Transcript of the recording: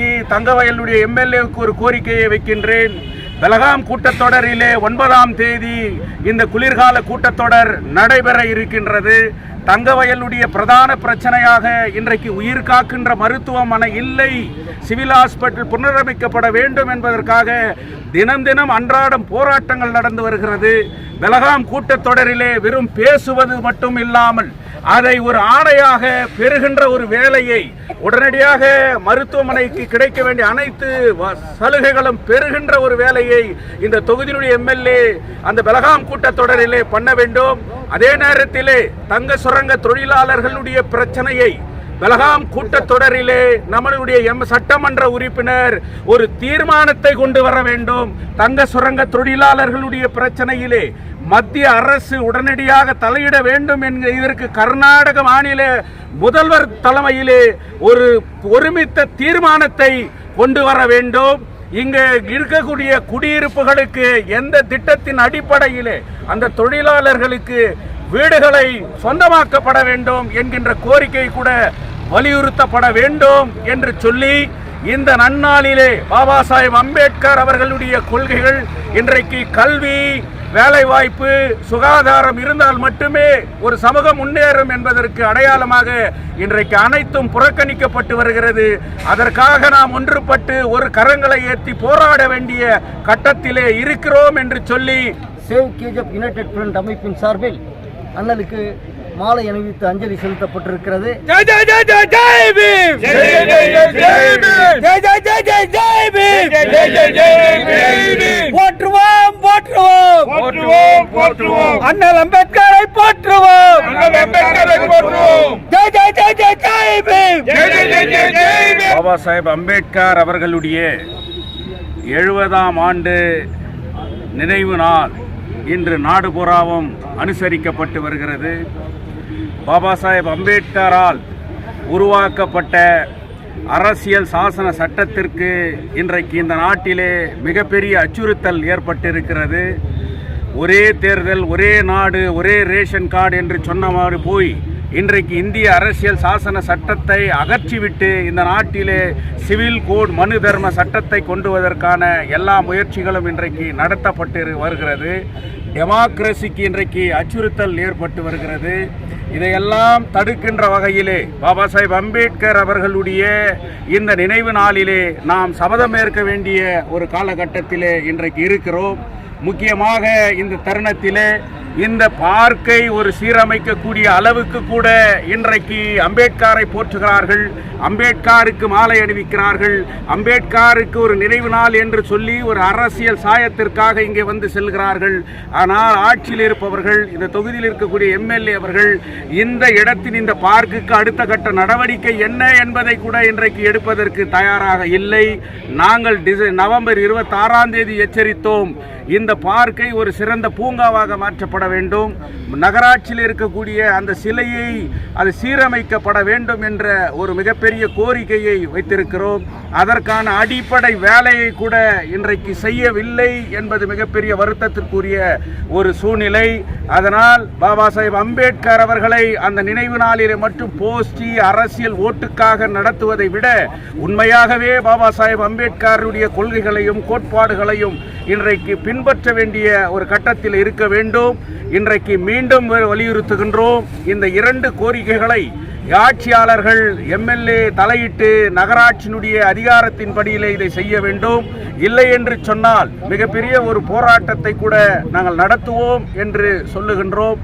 இன்றைக்கு தங்கவயலுடைய எம்எல்ஏவுக்கு ஒரு கோரிக்கையை வைக்கின்றேன். பெலகாம் கூட்டத்தொடரிலே 9ஆம் தேதி இந்த குளிர்கால கூட்டத்தொடர் நடைபெற இருக்கின்றது. தங்கவயலுடைய பிரதான பிரச்சனையாக இன்றைக்கு உயிர் காக்கின்ற மருத்துவமனை இல்லை, சிவில் ஹாஸ்பிட்டல் புனரமைக்கப்பட வேண்டும் என்பதற்காக தினம் தினம் அன்றாடம் போராட்டங்கள் நடந்து வருகிறது. பெலகாம் கூட்டத்தொடரிலே வெறும் பேசுவது மட்டும் இல்லாமல் அதை ஒரு ஆணையாக பெறுகின்ற ஒரு வேலையை உடனடியாக மருத்துவமனைக்கு கிடைக்க வேண்டிய அனைத்து சலுகைகளும் பெறுகின்ற ஒரு வேலையை இந்த தொகுதியினுடைய எம்எல்ஏ அந்த பெலகாம் கூட்டத்தொடரிலே பண்ண வேண்டும். அதே நேரத்திலே தங்க சுரங்க தொழிலாளர்களுடைய பிரச்சனையை பெலகாம் கூட்டத்தொடரிலே நம்மளுடைய சட்டமன்ற உறுப்பினர் ஒரு தீர்மானத்தை கொண்டு வர வேண்டும். தங்க சுரங்க தொழிலாளர்களுடைய பிரச்சனையிலே மத்திய அரசு உடனடியாக தலையிட வேண்டும் என்கிற இதற்கு கர்நாடக மாநில முதல்வர் தலைமையிலே ஒரு ஒருமித்த தீர்மானத்தை கொண்டு வர வேண்டும். இங்கு இருக்கக்கூடிய குடியிருப்புகளுக்கு எந்த திட்டத்தின் அடிப்படையிலே அந்த தொழிலாளர்களுக்கு வீடுகளை சொந்தமாக்கப்பட வேண்டும் என்கின்ற கோரிக்கை கூட வலியுறுத்தப்பட வேண்டும் என்று சொல்லி இந்த நன்னாளிலே பாபா சாஹேப் அம்பேத்கர் அவர்களுடைய கொள்கைகள் இன்றைக்கு கல்வி, வேலைவாய்ப்பு, சுகாதாரம் இருந்தால் மட்டுமே ஒரு சமூகம் முன்னேறும் என்பதற்கு அடையாளமாக இன்றைக்கு அனைத்தும் புறக்கணிக்கப்பட்டு வருகிறது. அதற்காக நாம் ஒன்றுபட்டு ஒரு கரங்களை ஏற்றி போராட வேண்டிய கட்டத்திலே இருக்கிறோம் என்று சொல்லி சேவ் கேஜப் யுனைடெட் ஃப்ரண்ட் அமைப்பின் சார்பில் அண்ணலுக்கு மாலை அணிவித்து அஞ்சலி செலுத்தப்பட்டிருக்கிறது. போற்றுவோம் போற்றுவோம் போற்றுவோம் அண்ணல் அம்பேத்கரை போற்றுவோம். பாபா சாஹேப் அம்பேத்கர் அவர்களுடைய 70ஆம் ஆண்டு நினைவு நாள் இன்று நாடு பூராவும் அனுசரிக்கப்பட்டு வருகிறது. பாபா சாஹேப் அம்பேத்கரால் உருவாக்கப்பட்ட அரசியல் சாசன சட்டத்திற்கு இன்றைக்கு இந்த நாட்டிலே மிகப்பெரிய அச்சுறுத்தல் ஏற்பட்டிருக்கிறது. ஒரே தேர்தல், ஒரே நாடு, ஒரே ரேஷன் கார்டு என்று சொன்னவாறு போய் இன்றைக்கு இந்திய அரசியல் சாசன சட்டத்தை அகற்றிவிட்டு இந்த நாட்டிலே சிவில் கோட் மனு தர்ம சட்டத்தை கொண்டு வருவதற்கான எல்லா முயற்சிகளும் இன்றைக்கு நடத்தப்பட்டு வருகிறது. டெமோக்ரஸிக்கு இன்றைக்கு அச்சுறுத்தல் ஏற்பட்டு வருகிறது. இதையெல்லாம் தடுக்கின்ற வகையிலே பாபா சாஹேப் அம்பேத்கர் அவர்களுடைய இந்த நினைவு நாளிலே நாம் சபதம் ஏற்க வேண்டிய ஒரு காலகட்டத்திலே இன்றைக்கு இருக்கிறோம். முக்கியமாக இந்த தருணத்திலே இந்த பார்க்கை ஒரு சீரமைக்கக்கூடிய அளவுக்கு கூட இன்றைக்கு அம்பேத்கரை போற்றுகிறார்கள், அம்பேத்கருக்கு மாலை அணிவிக்கிறார்கள், அம்பேத்கருக்கு ஒரு நினைவு நாள் என்று சொல்லி ஒரு அரசியல் சாயத்திற்காக இங்கே வந்து செல்கிறார்கள். ஆனால் ஆட்சியில் இருப்பவர்கள், இந்த தொகுதியில் இருக்கக்கூடிய எம்எல்ஏ அவர்கள் இந்த இடத்தின் இந்த பார்க்குக்கு அடுத்த கட்ட நடவடிக்கை என்ன என்பதை கூட இன்றைக்கு எடுப்பதற்கு தயாராக இல்லை. நாங்கள் நவம்பர் 26ஆம் தேதி எச்சரித்தோம், இந்த பார்க்கை ஒரு சிறந்த பூங்காவாக மாற்றப்பட வேண்டும், நகராட்சியில் இருக்கக்கூடிய அந்த சிலையை அது சீரமைக்கப்பட வேண்டும் என்ற ஒரு மிகப்பெரிய கோரிக்கையை வைத்திருக்கிறோம். அதற்கான அடிப்படை வேலையை கூட இன்றைக்கு செய்யவில்லை என்பது மிகப்பெரிய வருத்தத்திற்குரிய ஒரு சூழ்நிலை. அதனால் பாபா சாஹேப் அம்பேத்கர் அவர்களை அந்த நினைவு நாளிலே மட்டும் போஸ்டி அரசியல் ஓட்டுக்காக நடத்துவதை விட உண்மையாகவே பாபா சாஹேப் அம்பேத்கருடைய கொள்கைகளையும் கோட்பாடுகளையும் இன்றைக்கு பின்பற்ற வேண்டிய ஒரு கட்டத்தில் இருக்க வேண்டும். இன்றைக்கு மீண்டும் வலியுறுத்துகின்றோம், இந்த 2 கோரிக்கைகளை ஆட்சியாளர்கள் எம்எல்ஏ தலையிட்டு நகராட்சியினுடைய அதிகாரத்தின் படியிலே இதை செய்ய வேண்டும். இல்லை என்று சொன்னால் மிகப்பெரிய ஒரு போராட்டத்தை கூட நாங்கள் நடத்துவோம் என்று சொல்லுகின்றோம்.